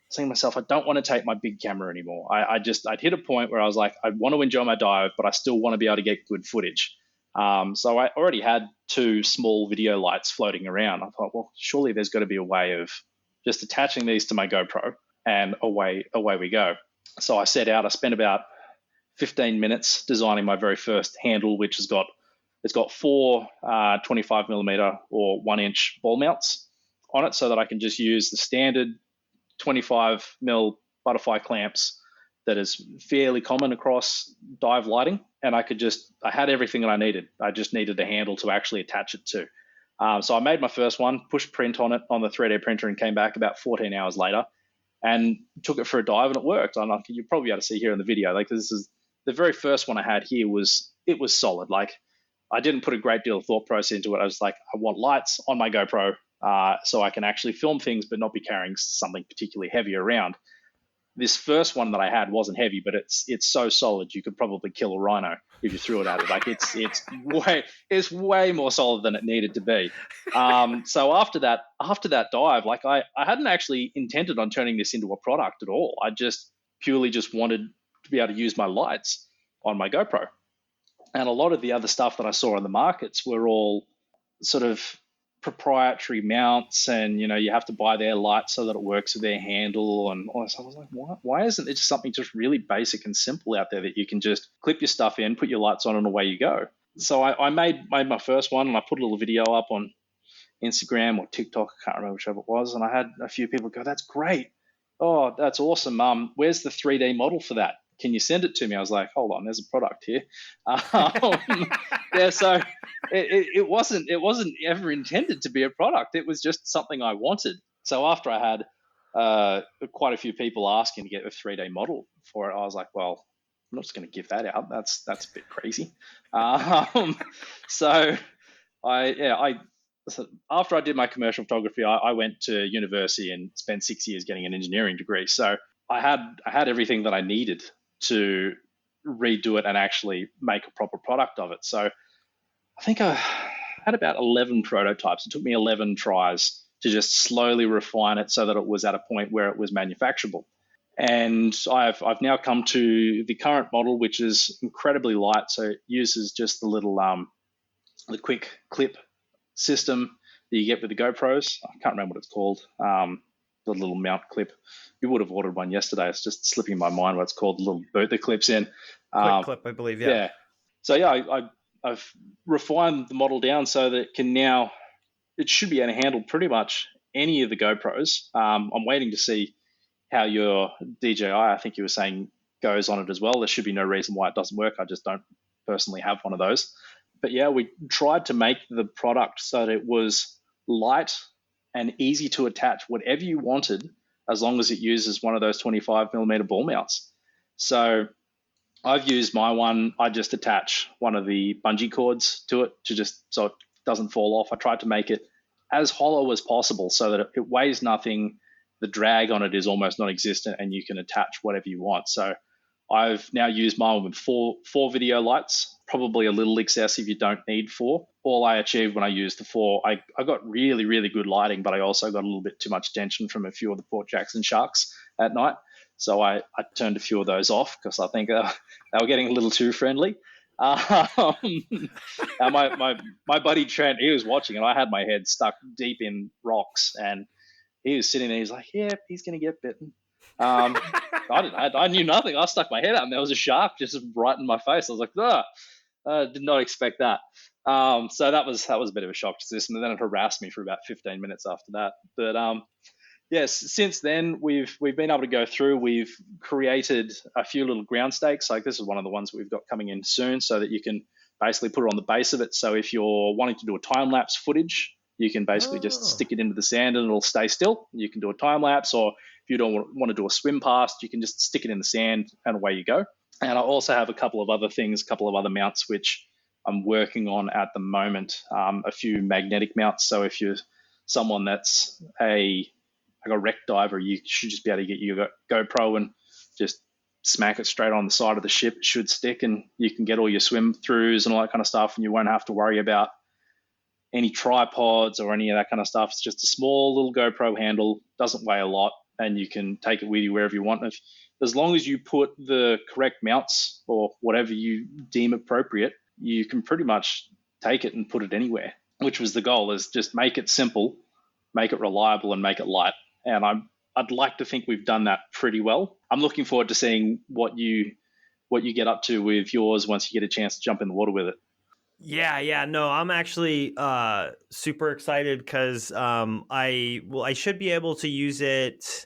saying to myself, I don't want to take my big camera anymore. I'd hit a point where I was like, I want to enjoy my dive, but I still want to be able to get good footage. So I already had two small video lights floating around. I thought, well, surely there's got to be a way of just attaching these to my GoPro, and away we go. So I set out. I spent about 15 minutes designing my very first handle, which it's got four 25 millimeter or 1 inch ball mounts on it, so that I can just use the standard 25 mil butterfly clamps that is fairly common across dive lighting. And I had everything that I needed. I just needed the handle to actually attach it to. So I made my first one, pushed print on it on the 3D printer, and came back about 14 hours later and took it for a dive, and it worked. And you'll probably be able to see here in the video, like, this is the very first one I had here. It was solid. Like, I didn't put a great deal of thought process into it. I was like, I want lights on my GoPro so I can actually film things but not be carrying something particularly heavy around. This first one that I had wasn't heavy, but it's so solid you could probably kill a rhino if you threw it at it. Like, it's way more solid than it needed to be. So after that dive, like, I hadn't actually intended on turning this into a product at all. I just purely just wanted to be able to use my lights on my GoPro. And a lot of the other stuff that I saw in the markets were all sort of proprietary mounts, and you have to buy their light so that it works with their handle. And I was like, why isn't it just something just really basic and simple out there that you can just clip your stuff in, put your lights on, and away you go? So I made my first one, and I put a little video up on Instagram or TikTok, I can't remember whichever it was, and I had a few people go, that's great, oh, that's awesome, where's the 3D model for that? Can you send it to me? I was like, hold on, there's a product here. Yeah, so it wasn't ever intended to be a product. It was just something I wanted. So after I had quite a few people asking to get a 3D model for it, I was like, well, I'm not just going to give that out. That's a bit crazy. So after I did my commercial photography, I went to university and spent 6 years getting an engineering degree. So I had everything that I needed to redo it and actually make a proper product of it. So I think I had about 11 prototypes. It took me 11 tries to just slowly refine it so that it was at a point where it was manufacturable. And I've now come to the current model, which is incredibly light. So it uses just the little the quick clip system that you get with the GoPros. I can't remember what it's called. The little mount clip. You would have ordered one yesterday. It's just slipping my mind what it's called. The little boot that clips in. Quick clip, I believe. Yeah. So I've refined the model down so that it can now it should be able to handle pretty much any of the GoPros. I'm waiting to see how your DJI, I think you were saying, goes on it as well. There should be no reason why it doesn't work. I just don't personally have one of those. But yeah, we tried to make the product so that it was light and easy to attach whatever you wanted, as long as it uses one of those 25mm ball mounts. So I've used my one. I just attach one of the bungee cords to it to just so it doesn't fall off. I tried to make it as hollow as possible so that it weighs nothing. The drag on it is almost non-existent, and you can attach whatever you want. So I've now used mine with four video lights, probably a little excessive. You don't need four. All I achieved when I used the four, I got really, really good lighting, but I also got a little bit too much attention from a few of the Port Jackson sharks at night. So I turned a few of those off because I think they were getting a little too friendly. My buddy Trent, he was watching, and I had my head stuck deep in rocks, and he was sitting there. He's like, "Yeah, he's gonna get bitten." I knew nothing. I stuck my head out, and there was a shark just right in my face. I was like, did not expect that. So that was a bit of a shock to the system, and then it harassed me for about 15 minutes after that. But yes, since then we've been able to go through. We've created a few little ground stakes. Like this is one of the ones we've got coming in soon, so that you can basically put it on the base of it. So if you're wanting to do a time lapse footage, you can basically just stick it into the sand and it'll stay still. You can do a time lapse, or if you don't want to do a swim past, you can just stick it in the sand and away you go. And I also have a couple of other things, a couple of other mounts which I'm working on at the moment. A few magnetic mounts. So if you're someone that's a wreck diver, you should just be able to get your GoPro and just smack it straight on the side of the ship. It should stick, and you can get all your swim throughs and all that kind of stuff, and you won't have to worry about any tripods or any of that kind of stuff. It's just a small little GoPro handle, doesn't weigh a lot, and you can take it with you wherever you want. As long as you put the correct mounts or whatever you deem appropriate, you can pretty much take it and put it anywhere, which was the goal, is just make it simple, make it reliable, and make it light. And I'd like to think we've done that pretty well. I'm looking forward to seeing what you get up to with yours once you get a chance to jump in the water with it. Yeah. No, I'm actually super excited because I should be able to use it.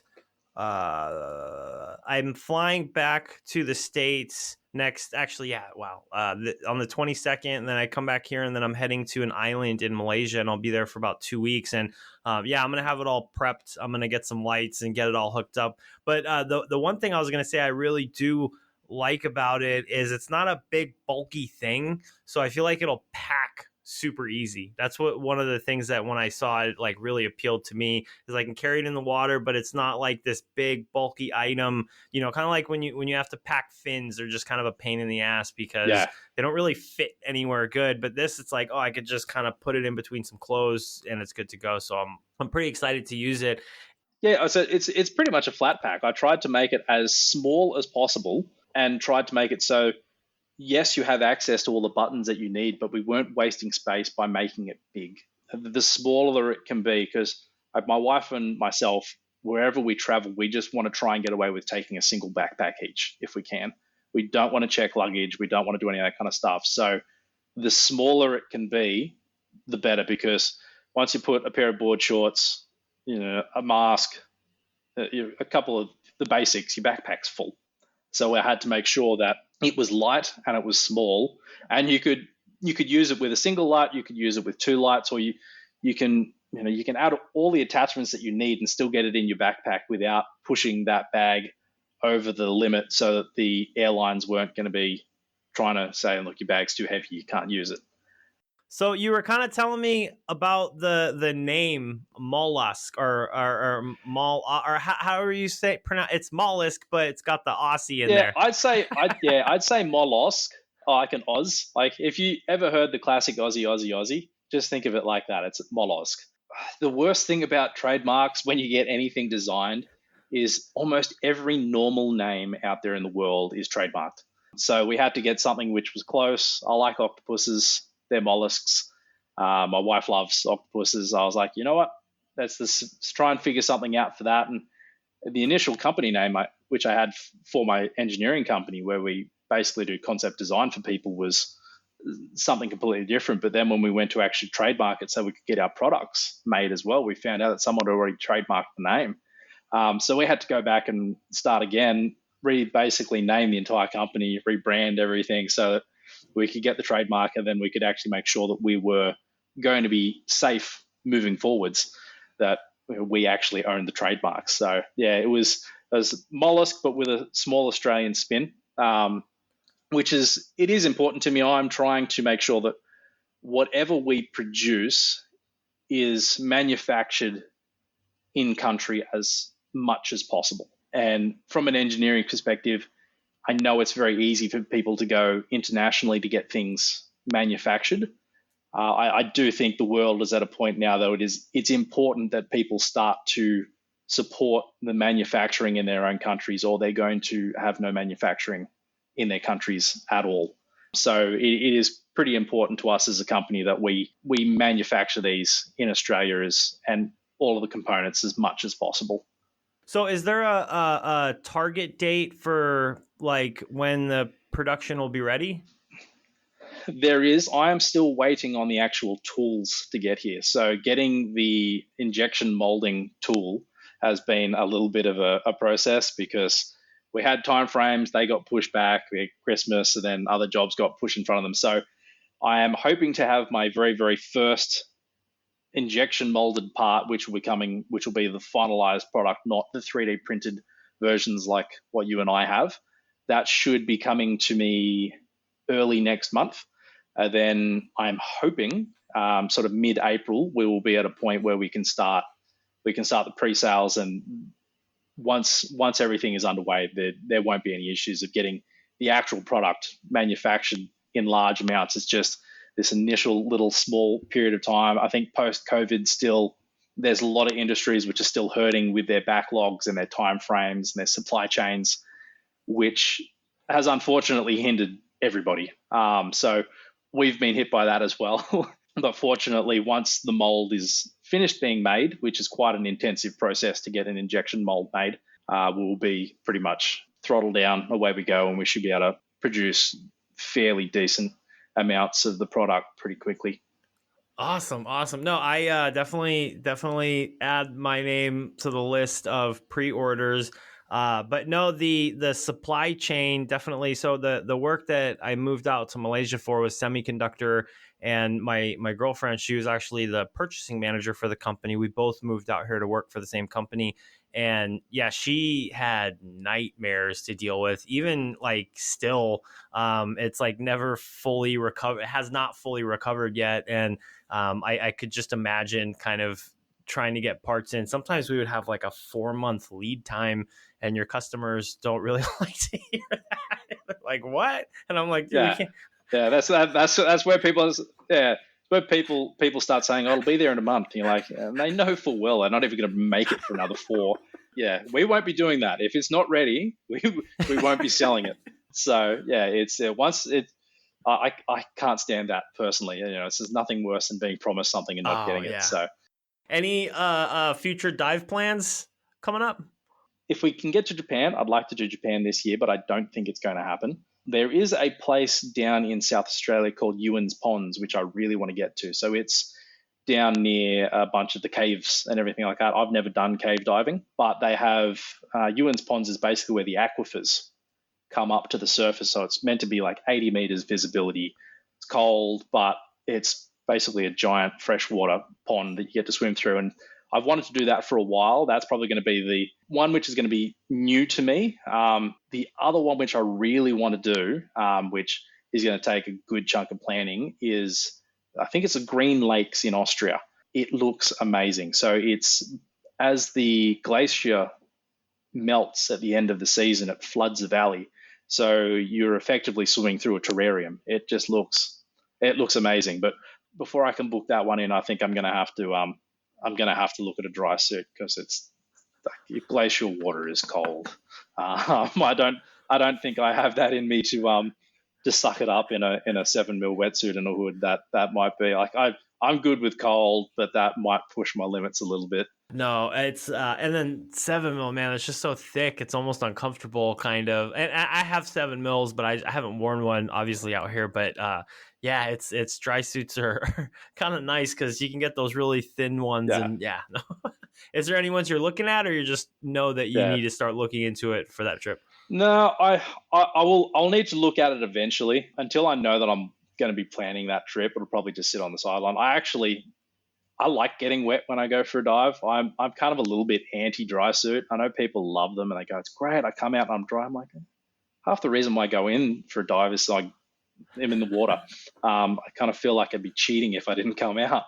I'm flying back to the States next. Actually, yeah, wow. On the 22nd, and then I come back here, and then I'm heading to an island in Malaysia, and I'll be there for about 2 weeks. And yeah, I'm gonna have it all prepped. I'm gonna get some lights and get it all hooked up. But the one thing I was gonna say I really do like about it is it's not a big bulky thing, so I feel like it'll pack super easy. That's what one of the things that when I saw it like really appealed to me, is I can carry it in the water, but it's not like this big bulky item, you know, kind of like when you have to pack fins, they're just kind of a pain in the ass because they don't really fit anywhere good. But this, it's like, oh, I could just kind of put it in between some clothes and it's good to go. So I'm pretty excited to use it. Yeah, so it's pretty much a flat pack. I tried to make it as small as possible and tried to make it so, yes, you have access to all the buttons that you need, but we weren't wasting space by making it big. The smaller it can be, because my wife and myself, wherever we travel, we just want to try and get away with taking a single backpack each if we can. We don't want to check luggage. We don't want to do any of that kind of stuff. So the smaller it can be, the better, because once you put a pair of board shorts, you know, a mask, a couple of the basics, your backpack's full. So I had to make sure that it was light and it was small, and you could use it with a single light, you could use it with two lights, or you can add all the attachments that you need and still get it in your backpack without pushing that bag over the limit, so that the airlines weren't going to be trying to say, look, your bag's too heavy, you can't use it. So you were kind of telling me about the name Molausk or however you say pronounce. It's mollusk, but it's got the Aussie in there. I'd say mollusk. Like an Oz. Like if you ever heard the classic Aussie, just think of it like that. It's mollusk. The worst thing about trademarks when you get anything designed is almost every normal name out there in the world is trademarked. So we had to get something which was close. I like octopuses. They're mollusks. My wife loves octopuses. I was like, you know what? Let's try and figure something out for that. And the initial company name, which I had for my engineering company, where we basically do concept design for people, was something completely different. But then when we went to actually trademark it so we could get our products made as well, we found out that someone had already trademarked the name. So we had to go back and start again, basically name the entire company, rebrand everything so that we could get the trademark, and then we could actually make sure that we were going to be safe moving forwards, that we actually owned the trademark. So yeah, it was Molausk, but with a small Australian spin, it is important to me. I'm trying to make sure that whatever we produce is manufactured in country as much as possible. And from an engineering perspective, I know it's very easy for people to go internationally to get things manufactured. I do think the world is at a point now, though, it's important that people start to support the manufacturing in their own countries, or they're going to have no manufacturing in their countries at all. So it is pretty important to us as a company that we manufacture these in Australia and all of the components as much as possible. So is there a target date for like when the production will be ready? There is. I am still waiting on the actual tools to get here. So getting the injection molding tool has been a little bit of a process, because we had timeframes, they got pushed back, we had Christmas, and then other jobs got pushed in front of them. So I am hoping to have my very, very first injection molded part, which will be the finalized product, not the 3D printed versions like what you and I have. That should be coming to me early next month. Then I'm hoping sort of mid-April, we will be at a point where we can start the pre-sales, and once everything is underway, there won't be any issues of getting the actual product manufactured in large amounts. It's just this initial little small period of time. I think post-COVID there's a lot of industries which are still hurting with their backlogs and their timeframes and their supply chains, which has unfortunately hindered everybody. So we've been hit by that as well. But fortunately, once the mold is finished being made, which is quite an intensive process to get an injection mold made, we'll be pretty much throttled down, away we go, and we should be able to produce fairly decent amounts of the product pretty quickly. Awesome. No, I definitely add my name to the list of pre-orders. But no, the supply chain definitely. So the work that I moved out to Malaysia for was semiconductor, and my girlfriend, she was actually the purchasing manager for the company. We both moved out here to work for the same company. And yeah, she had nightmares to deal with. Even like still, it's like never fully recovered. It has not fully recovered yet. And I could just imagine kind of trying to get parts in. Sometimes we would have like a 4-month lead time, and your customers don't really like to hear that. Like, what? And I'm like, yeah, that's where people start saying, "Oh, it'll be there in a month." And you're like, and they know full well they're not even going to make it for another 4. Yeah, we won't be doing that. If it's not ready, we won't be selling it. So yeah, it's I can't stand that personally. There's nothing worse than being promised something and not getting it. So, any future dive plans coming up? If we can get to Japan, I'd like to do Japan this year, but I don't think it's going to happen. There is a place down in South Australia called Ewan's Ponds, which I really want to get to. So it's down near a bunch of the caves and everything like that. I've never done cave diving, but they have Ewan's Ponds is basically where the aquifers come up to the surface. So it's meant to be like 80 meters visibility. It's cold, but it's basically a giant freshwater pond that you get to swim through. And I've wanted to do that for a while. That's probably going to be the one which is going to be new to me. The other one which I really want to do, which is going to take a good chunk of planning, is I think it's the Green Lakes in Austria. It looks amazing. So it's as the glacier melts at the end of the season, it floods the valley. So you're effectively swimming through a terrarium. It looks amazing. But before I can book that one in, I think I'm going to have to look at a dry suit, because it's like glacial water is cold. I don't think I have that in me to suck it up in a 7 mil wetsuit and a hood. That might be like I'm good with cold, but that might push my limits a little bit. No, it's and then 7 mil, man, it's just so thick, it's almost uncomfortable, kind of. And I have 7 mils, but I haven't worn one obviously out here. But yeah, it's dry suits are kind of nice because you can get those really thin ones. Yeah, And yeah, no. Is there any ones you're looking at, or you just know that you yeah. need to start looking into it for that trip? No, I will. I'll need to look at it eventually. Until I know that I'm going to be planning that trip, it'll probably just sit on the sideline. I like getting wet when I go for a dive. I'm kind of a little bit anti dry suit. I know people love them and they go, it's great. I come out and I'm dry. I'm like, half the reason why I go in for a dive is so I'm in the water. I kind of feel like I'd be cheating if I didn't come out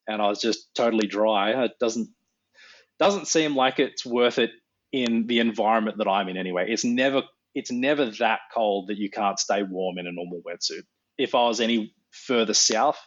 and I was just totally dry. It doesn't seem like it's worth it in the environment that I'm in anyway. It's never that cold that you can't stay warm in a normal wetsuit. If I was any further south,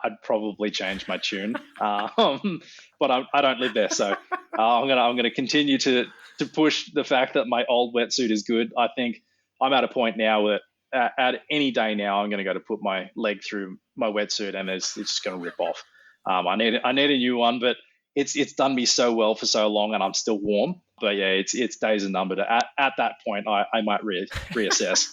I'd probably change my tune, but I don't live there, so I'm gonna continue to push the fact that my old wetsuit is good. I think I'm at a point now where at any day now I'm gonna go to put my leg through my wetsuit and it's just gonna rip off. I need a new one, but it's done me so well for so long and I'm still warm. But yeah, it's days are numbered. At that point, I might reassess.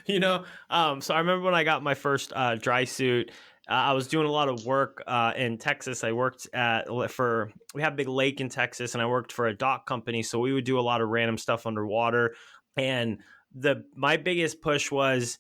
So I remember when I got my first dry suit. I was doing a lot of work in Texas. I worked we have a big lake in Texas, and I worked for a dock company. So we would do a lot of random stuff underwater. And my biggest push was,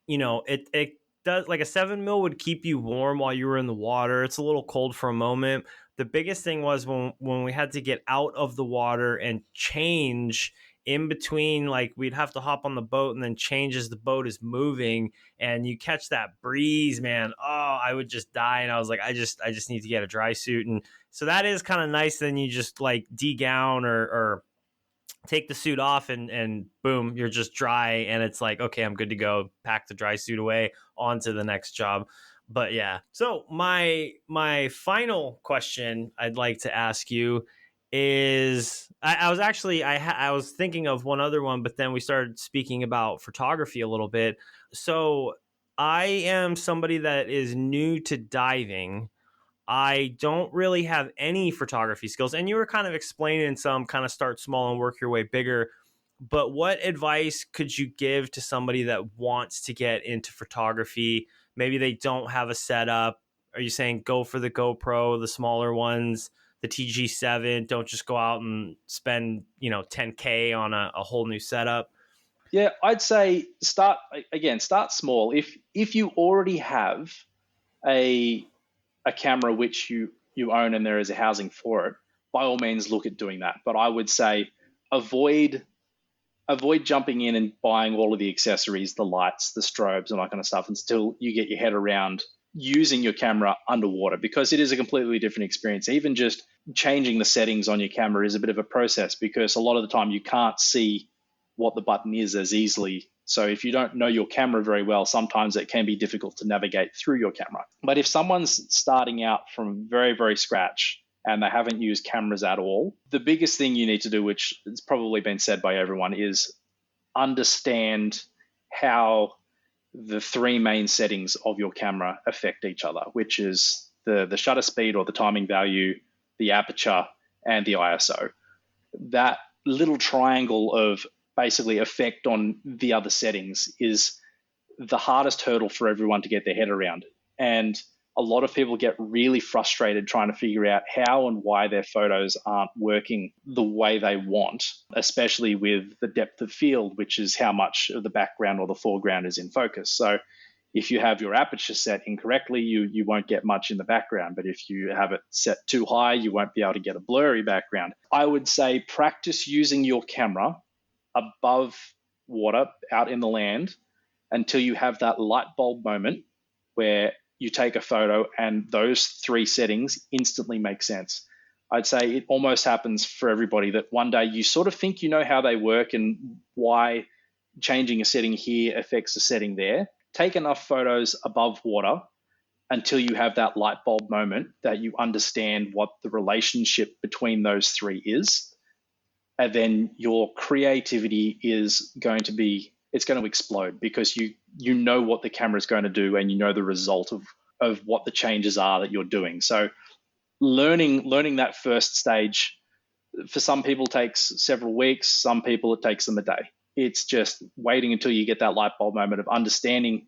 it does, like, a 7 mil would keep you warm while you were in the water. It's a little cold for a moment. The biggest thing was when we had to get out of the water and change in between, like, we'd have to hop on the boat and then change as the boat is moving, and you catch that breeze, man. Oh, I would just die. And I was like, I just need to get a dry suit. And so that is kind of nice. Then you just like de-gown or take the suit off and boom, you're just dry. And it's like, okay, I'm good to go. Pack the dry suit away, on to the next job. But yeah. So my final question I'd like to ask you is, I was thinking of one other one, but then we started speaking about photography a little bit. So I am somebody that is new to diving. I don't really have any photography skills, and you were kind of explaining some, kind of start small and work your way bigger. But what advice could you give to somebody that wants to get into photography? Maybe they don't have a setup. Are you saying go for the GoPro, the smaller ones, the TG7? Don't just go out and spend, $10K on a whole new setup. Yeah, I'd say start small. If you already have a camera which you own and there is a housing for it, by all means look at doing that. But I would say avoid jumping in and buying all of the accessories, the lights, the strobes, and that kind of stuff until you get your head around using your camera underwater, because it is a completely different experience. Even just changing the settings on your camera is a bit of a process, because a lot of the time you can't see what the button is as easily. So if you don't know your camera very well, sometimes it can be difficult to navigate through your camera. But if someone's starting out from very, very scratch and they haven't used cameras at all, the biggest thing you need to do, which has probably been said by everyone, is understand how the three main settings of your camera affect each other, which is the shutter speed or the timing value, the aperture, and the ISO. That little triangle of basically effect on the other settings is the hardest hurdle for everyone to get their head around. And a lot of people get really frustrated trying to figure out how and why their photos aren't working the way they want, especially with the depth of field, which is how much of the background or the foreground is in focus. So if you have your aperture set incorrectly, you won't get much in the background. But if you have it set too high, you won't be able to get a blurry background. I would say practice using your camera above water, out in the land, until you have that light bulb moment where you take a photo and those three settings instantly make sense. I'd say it almost happens for everybody that one day you sort of think you know how they work and why changing a setting here affects a setting there. Take enough photos above water until you have that light bulb moment that you understand what the relationship between those three is. And then your creativity is going to explode, because you know what the camera is going to do and you know the result of of what the changes are that you're doing. So learning that first stage for some people takes several weeks, some people it takes them a day. It's just waiting until you get that light bulb moment of understanding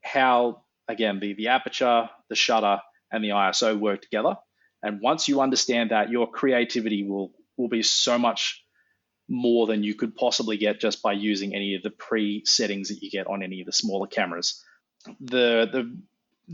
how, again, the aperture, the shutter, and the ISO work together. And once you understand that, your creativity will be so much more than you could possibly get just by using any of the pre-settings that you get on any of the smaller cameras. The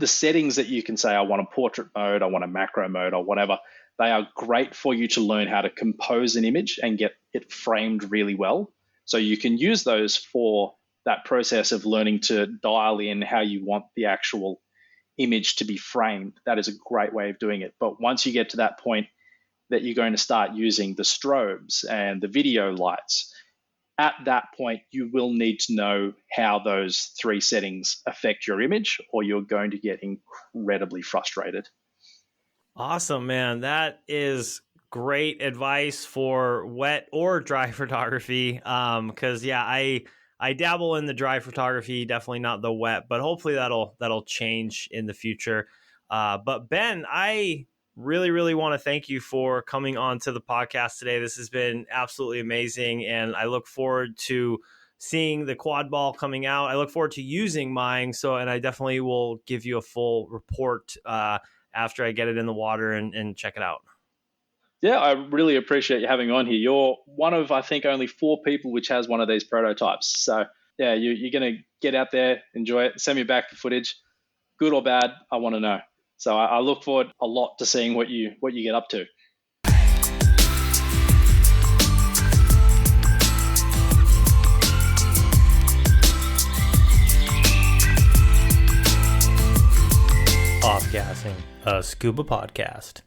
settings that you can say, I want a portrait mode, I want a macro mode, or whatever, they are great for you to learn how to compose an image and get it framed really well. So you can use those for that process of learning to dial in how you want the actual image to be framed. That is a great way of doing it. But once you get to that point that you're going to start using the strobes and the video lights, at that point, you will need to know how those three settings affect your image, or you're going to get incredibly frustrated. Awesome, man. That is great advice for wet or dry photography. Because I dabble in the dry photography, definitely not the wet, but hopefully that'll change in the future. But Ben, I really, really want to thank you for coming on to the podcast today. This has been absolutely amazing, and I look forward to seeing the Quadball coming out. I look forward to using mine, and I definitely will give you a full report after I get it in the water and check it out. Yeah, I really appreciate you having on here. You're one of, I think, only 4 people which has one of these prototypes. So yeah, you're going to get out there, enjoy it, send me back the footage, good or bad, I want to know. So I look forward a lot to seeing what you get up to. Off-gassing, a scuba podcast.